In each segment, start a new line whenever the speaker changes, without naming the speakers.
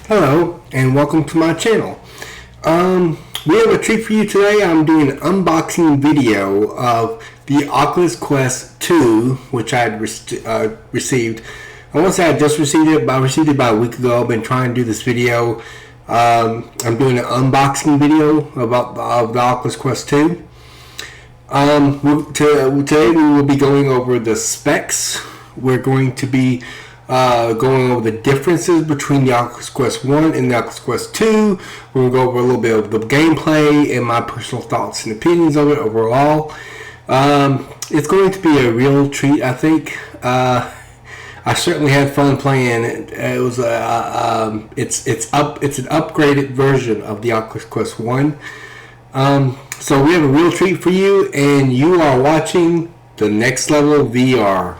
Hello and welcome to my channel. We have a treat for you today. I'm doing an unboxing video of the Oculus Quest 2, which I had received. I won't say I just received it, but I received it about a week ago. I've been trying to do this video. I'm doing an unboxing video about the Oculus Quest 2. Today we will be going over the specs. We're going to be going over the differences between the Oculus Quest 1 and the Oculus Quest 2. We're going to go over a little bit of the gameplay and my personal thoughts and opinions of it overall. It's going to be a real treat, I think. I certainly had fun playing it. It was it's an upgraded version of the Oculus Quest 1. So we have a real treat for you, and you are watching the Next Level VR.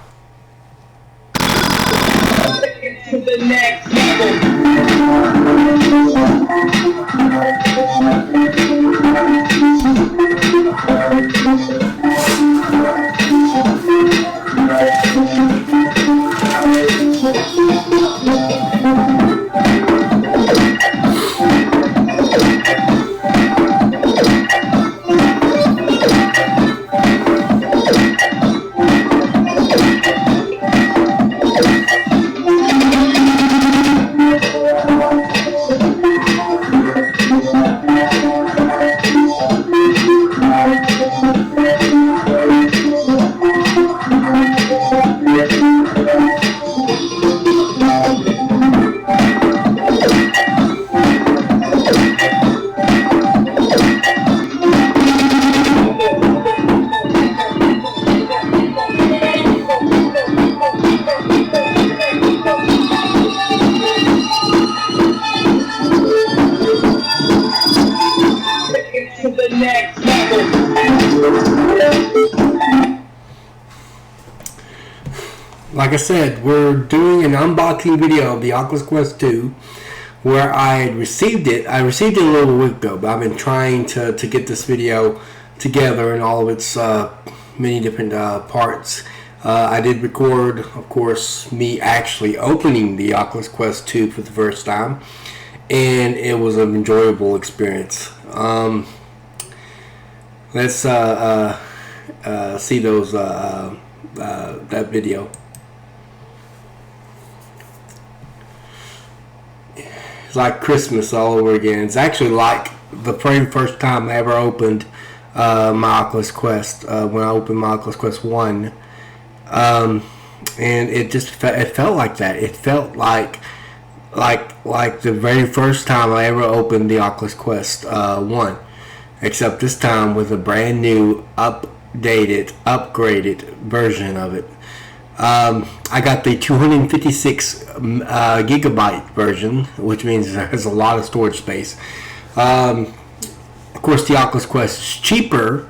To the next level. To the next level.
Like I said, we're doing an unboxing video of the Oculus Quest 2, where I had received it. I received it a little week ago, but I've been trying to get this video together in all of its many different parts. I did record, of course, me actually opening the Oculus Quest 2 for the first time, and it was an enjoyable experience. Let's see those that video. It's like Christmas all over again. It's actually like the very first time I ever opened my Oculus Quest, when I opened my Oculus Quest 1. And it felt like that. It felt like the very first time I ever opened the Oculus Quest 1. Except this time with a brand new, updated, upgraded version of it. I got the 256 gigabyte version, which means it has a lot of storage space. Of course, the Oculus Quest is cheaper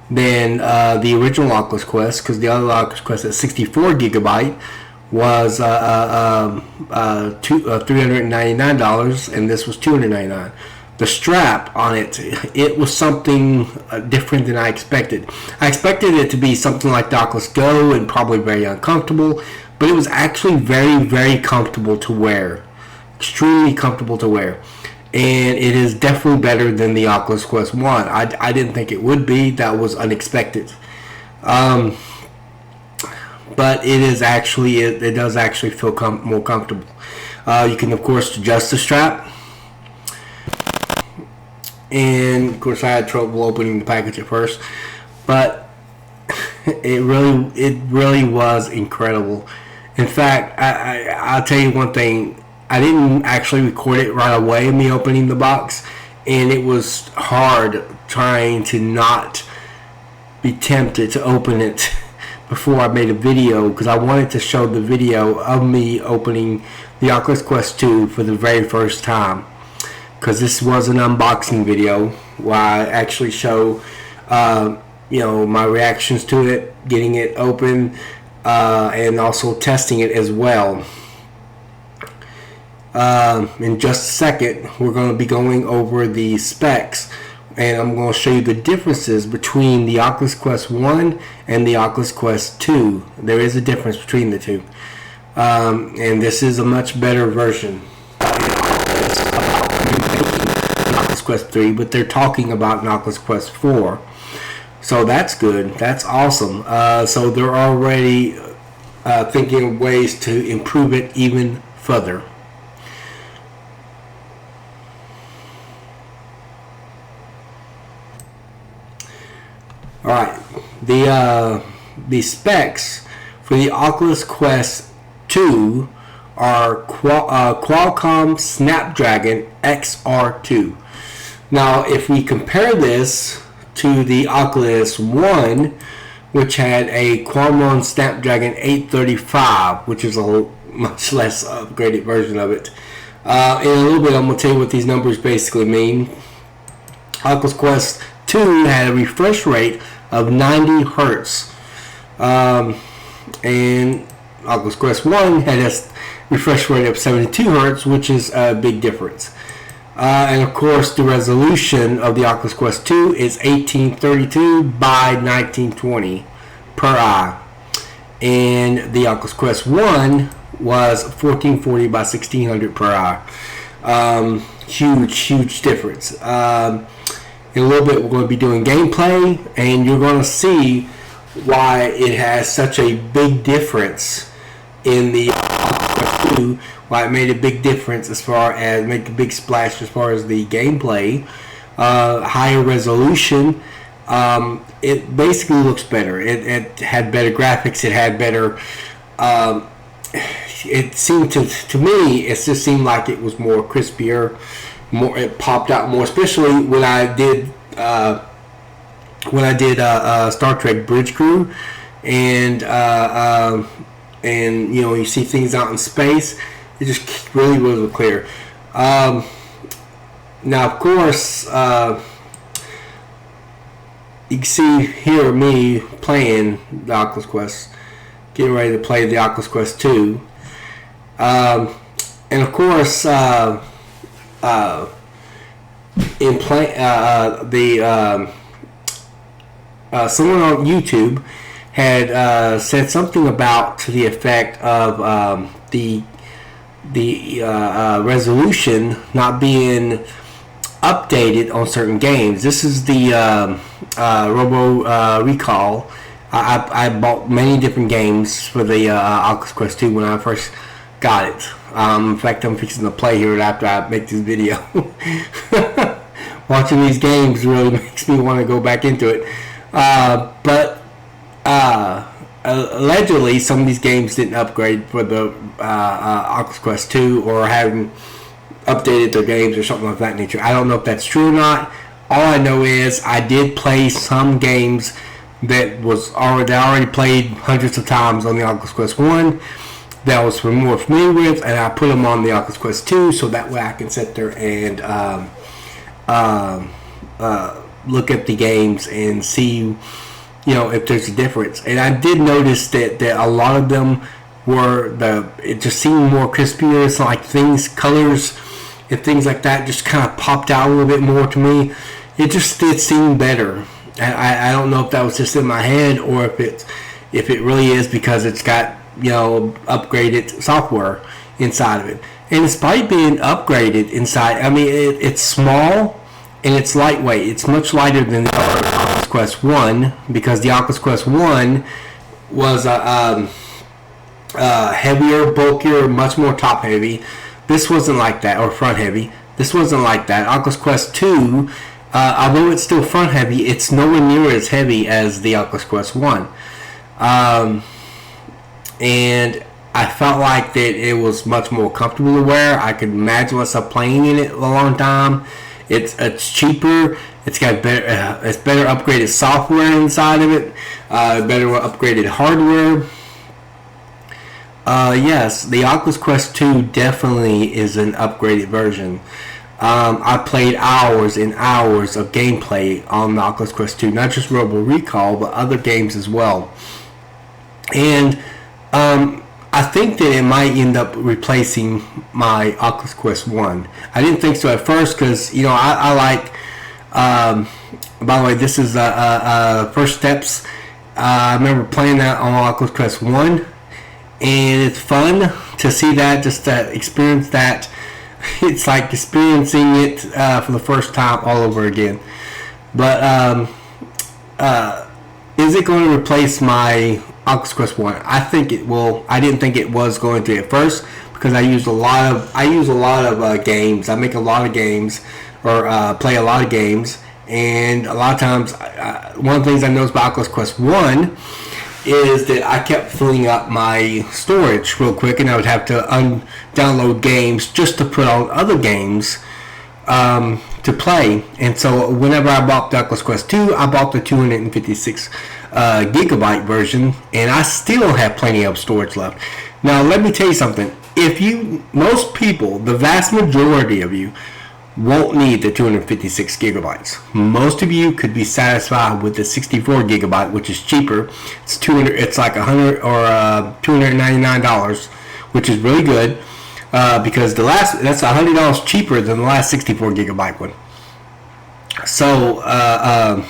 than the original Oculus Quest, because the other Oculus Quest at 64 gigabyte was $399, and this was $299. The strap on it was something different than I expected. I expected it to be something like the Oculus Go and probably very uncomfortable, but it was actually very, very comfortable to wear. Extremely comfortable to wear. And it is definitely better than the Oculus Quest 1. I didn't think it would be. That was unexpected. But it is actually, it does actually feel more comfortable. You can, of course, adjust the strap. And of course I had trouble opening the package at first, but it really was incredible. In fact, I'll tell you one thing, I didn't actually record it right away, me opening the box, and it was hard trying to not be tempted to open it before I made a video, because I wanted to show the video of me opening the Oculus Quest 2 for the very first time. Because this was an unboxing video where I actually show, my reactions to it, getting it open, and also testing it as well. In just a second, we're going to be going over the specs, and I'm going to show you the differences between the Oculus Quest 1 and the Oculus Quest 2. There is a difference between the two, and this is a much better version. announcements about remaking an Oculus Quest 3, but they're talking about an Oculus Quest 4. So that's good. That's awesome. So they're already thinking of ways to improve it even further. All right, the specs for the Oculus Quest 2 are Qualcomm Snapdragon XR2. Now, if we compare this to the Oculus One, which had a Qualcomm Snapdragon 835, which is a much less upgraded version of it. In a little bit, I'm going to tell you what these numbers basically mean. Oculus Quest 2 had a refresh rate of 90 hertz, and Oculus Quest 1 had a refresh rate of 72 hertz, which is a big difference. And of course, the resolution of the Oculus Quest 2 is 1832 by 1920 per eye, and the Oculus Quest 1 was 1440 by 1600 per eye. Huge difference. In a little bit, we're going to be doing gameplay, and you're going to see why it has such a big difference in the Oculus Quest 2, why it made a big difference as far as, make a big splash as far as the gameplay, higher resolution. It basically looks better. It had better graphics. It had better. It seemed to me, it just seemed like it was more crispier. More, it popped out more, especially when I did Star Trek Bridge Crew, and you know, you see things out in space. It just really was clear. Now, of course, you can see here me playing the Oculus Quest, getting ready to play the Oculus Quest 2, and of course. Someone on YouTube had said something about to the effect of the resolution not being updated on certain games. This is the Robo Recall. I bought many different games for the Oculus Quest 2 when I first got it. In fact, I'm fixing to play here after I make this video. Watching these games really makes me want to go back into it. But allegedly, some of these games didn't upgrade for the Oculus Quest 2, or haven't updated their games or something of that nature. I don't know if that's true or not. All I know is I did play some games that I already played hundreds of times on the Oculus Quest 1. That I was more familiar with, and I put them on the Oculus Quest 2, so that way I can sit there and look at the games and see, you know, if there's a difference. And I did notice that a lot of them it just seemed more crispier. It's like colors and things like that just kind of popped out a little bit more to me. It just did seem better. And I don't know if that was just in my head, or if it really is because it's got, you know, upgraded software inside of it. And despite being upgraded inside, I mean, it's small and it's lightweight. It's much lighter than the Oculus Quest 1, because the Oculus Quest 1 was heavier, bulkier, much more top heavy. This wasn't like that, or front heavy. This wasn't like that. Oculus Quest 2, although it's still front heavy, it's nowhere near as heavy as the Oculus Quest 1. And I felt like that it was much more comfortable to wear. I could imagine myself playing in it a long time. It's cheaper. It's got better upgraded software inside of it. Better upgraded hardware. Yes, the Oculus Quest 2 definitely is an upgraded version. I played hours and hours of gameplay on the Oculus Quest 2, not just Robo Recall, but other games as well. And I think that it might end up replacing my Oculus Quest 1. I didn't think so at first, because, you know, I like, by the way, this is First Steps. I remember playing that on Oculus Quest 1, and it's fun to see that, just to experience that it's like experiencing it for the first time all over again. But is it going to replace my Oculus Quest 1? I think it will. I didn't think it was going to at first because I use a lot of games. I make a lot of games or play a lot of games, and a lot of times one of the things I noticed about Oculus Quest 1 is that I kept filling up my storage real quick, and I would have to download games just to put on other games to play. And so whenever I bought the Oculus Quest 2, I bought the 256 gigabyte version, and I still have plenty of storage left. Now let me tell you something. Most people, the vast majority of you, won't need the 256 gigabytes. Most of you could be satisfied with the 64 gigabyte, which is cheaper. It's like $100 or $299, which is really good because that's $100 cheaper than the last 64 gigabyte one. So I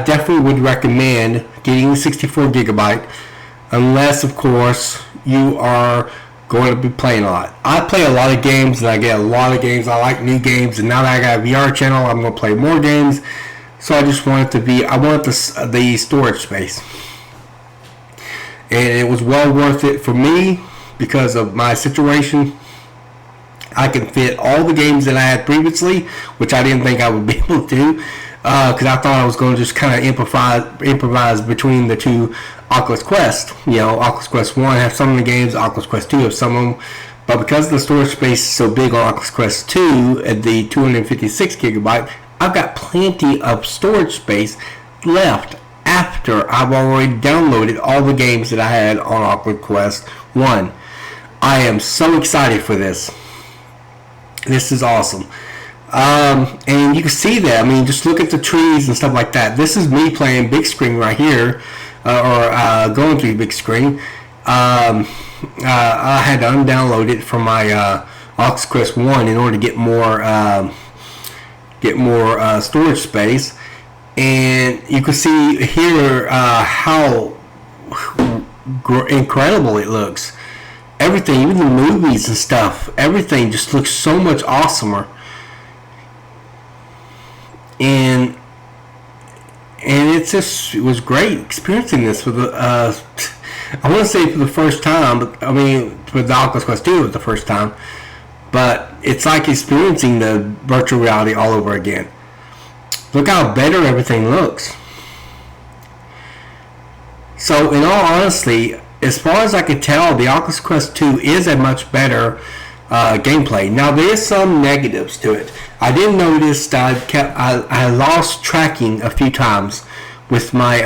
definitely would recommend getting the 64 gigabyte, unless of course you are going to be playing a lot. I play a lot of games, and I get a lot of games. I like new games, and now that I got a VR channel, I'm going to play more games. So I just want the storage space, and it was well worth it for me because of my situation. I can fit all the games that I had previously, which I didn't think I would be able to, because I thought I was going to just kind of improvise between the two Oculus Quest. Oculus Quest 1 has some of the games, Oculus Quest 2 has some of them, but because the storage space is so big on Oculus Quest 2 at the 256 gigabyte, I've got plenty of storage space left after I've already downloaded all the games that I had on Oculus Quest 1. I am so excited for this. This is awesome. And you can see that. I mean, just look at the trees and stuff like that. This is me playing big screen right here, or going through big screen. I had to undownload it from my Oculus Quest 1 in order to get more storage space. And you can see here how incredible it looks. Everything, even the movies and stuff, everything just looks so much awesomer. And it was great experiencing this for I want to say for the first time, but I mean for the Oculus Quest 2 it was the first time, but it's like experiencing the virtual reality all over again. Look how better everything looks. So in all honesty, as far as I could tell, the Oculus Quest 2 is a much better gameplay. Now there is some negatives to it. I did notice that I lost tracking a few times with my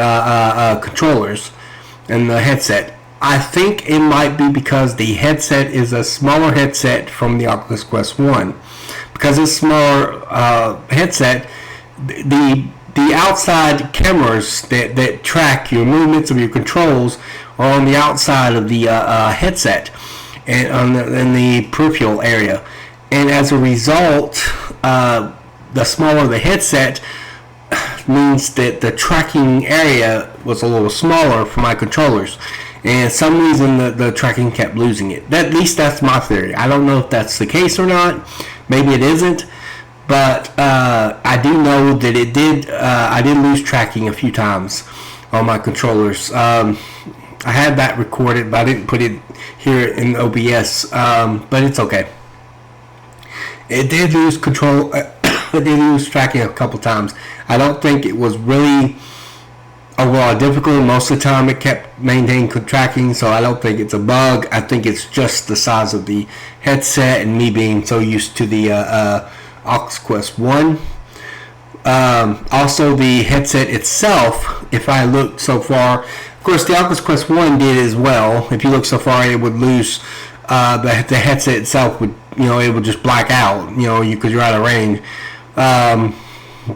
controllers and the headset. I think it might be because the headset is a smaller headset from the Oculus Quest 1. Because it's a smaller headset, the outside cameras that track your movements of your controls are on the outside of the headset and in the peripheral area. And as a result, the smaller the headset means that the tracking area was a little smaller for my controllers. And for some reason the tracking kept losing it. At least that's my theory. I don't know if that's the case or not. Maybe it isn't. But I do know that it did. I did lose tracking a few times on my controllers. I had that recorded, but I didn't put it here in OBS. But it's okay. It did lose control. It did lose tracking a couple times. I don't think it was really overall difficult. Most of the time, it kept maintaining tracking, so I don't think it's a bug. I think it's just the size of the headset and me being so used to the Oculus Quest 1. Also, the headset itself, if I look so far, of course, the Oculus Quest 1 did as well. If you look so far, it would lose the headset itself would, it would just black out, because you're out of range.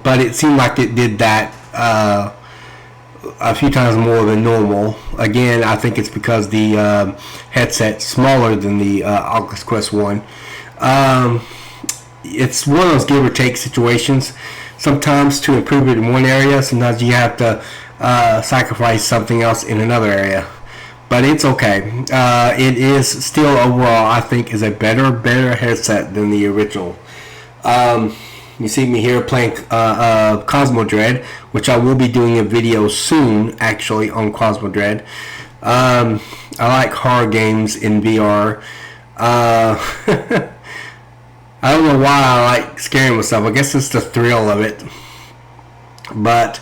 But it seemed like it did that a few times more than normal. Again, I think it's because the headset's smaller than the Oculus Quest 1. It's one of those give or take situations. Sometimes to improve it in one area, sometimes you have to sacrifice something else in another area. but it's okay. It is still overall, I think, is a better headset than the original. You see me here playing Cosmo Dread, which I will be doing a video soon, actually, on Cosmo Dread. I like horror games in VR. I don't know why I like scaring myself. I guess it's the thrill of it. But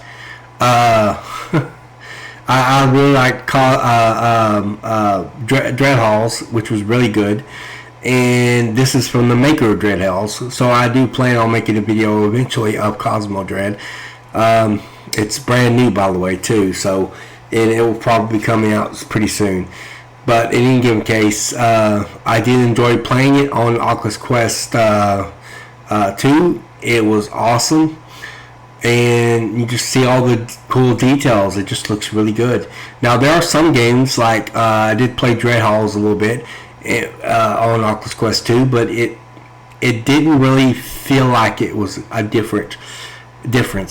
I really like Dread Halls, which was really good. And this is from the maker of Dread Halls. So I do plan on making a video eventually of Cosmo Dread. It's brand new, by the way, too. So it will probably be coming out pretty soon. But in any given case, I did enjoy playing it on Oculus Quest 2. It was awesome. And you just see all the cool details. It just looks really good. Now, there are some games, like I did play Dread Halls a little bit on Oculus Quest 2, but it didn't really feel like it was a difference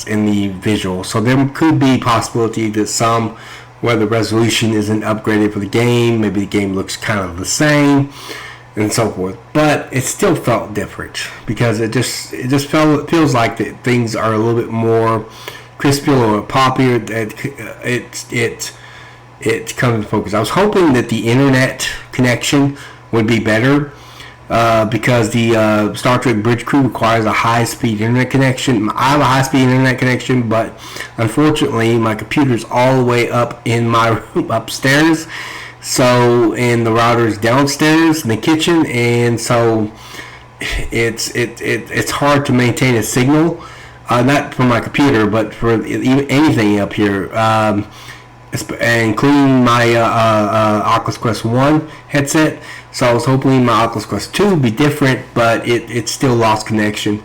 in the visual. So there could be possibility that some, where the resolution isn't upgraded for the game, maybe the game looks kind of the same, and so forth. But it still felt different because it feels like that things are a little bit more crispy or poppier. It comes into focus. I was hoping that the internet connection would be better because the Star Trek Bridge Crew requires a high-speed internet connection. I have a high-speed internet connection, but unfortunately my computer's all the way up in my room upstairs, and the router's downstairs in the kitchen, and so it's hard to maintain a signal, not for my computer, but for anything up here. Including my Oculus Quest 1 headset. So I was hoping my Oculus Quest 2 would be different, but it still lost connection,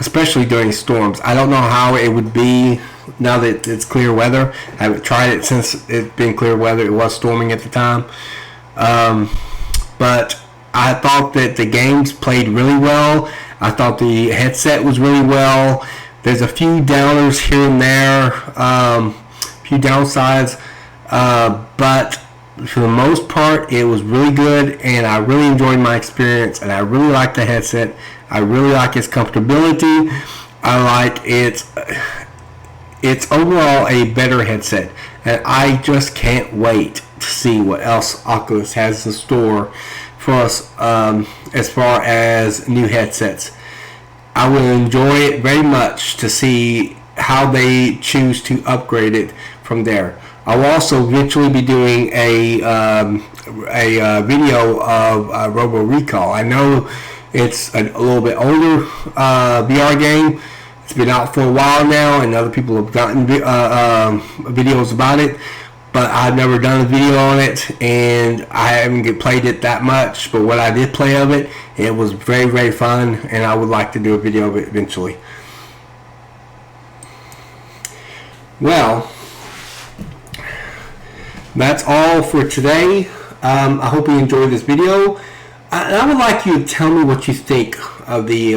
especially during storms. I don't know how it would be now that it's clear weather. I haven't tried it since it's been clear weather. It was storming at the time. But I thought that the games played really well. I thought the headset was really well. There's a few downers here and there. Few downsides, but for the most part it was really good, and I really enjoyed my experience, and I really like the headset. I really like its comfortability. I like it's overall a better headset, and I just can't wait to see what else Oculus has in store for us as far as new headsets. I will enjoy it very much to see how they choose to upgrade it from there. I will also eventually be doing a video of Robo Recall. I know it's a little bit older VR game. It's been out for a while now, and other people have gotten videos about it, but I've never done a video on it, and I haven't played it that much. But what I did play of it, it was very, very fun, and I would like to do a video of it eventually. Well, that's all for today. I hope you enjoyed this video. I would like you to tell me what you think of the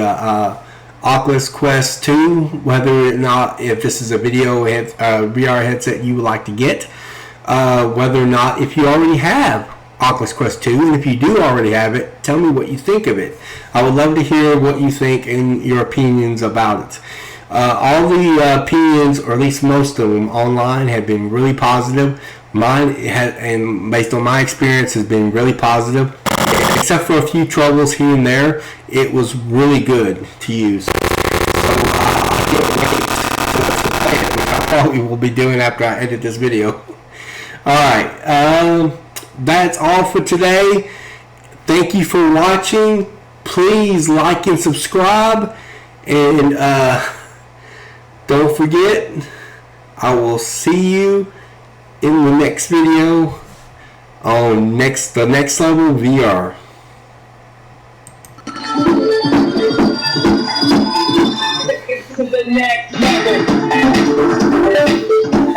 Oculus Quest 2, whether or not, if this is a VR headset you would like to get, whether or not, if you already have Oculus Quest 2, and if you do already have it, tell me what you think of it. I would love to hear what you think and your opinions about it. All the opinions, or at least most of them online, have been really positive. Mine, and based on my experience, has been really positive. Except for a few troubles here and there, it was really good to use. So I can't wait to play it, which I probably will be doing after I edit this video. Alright, that's all for today. Thank you for watching. Please like and subscribe. And don't forget, I will see you in the next video on the next level VR.
To the next level.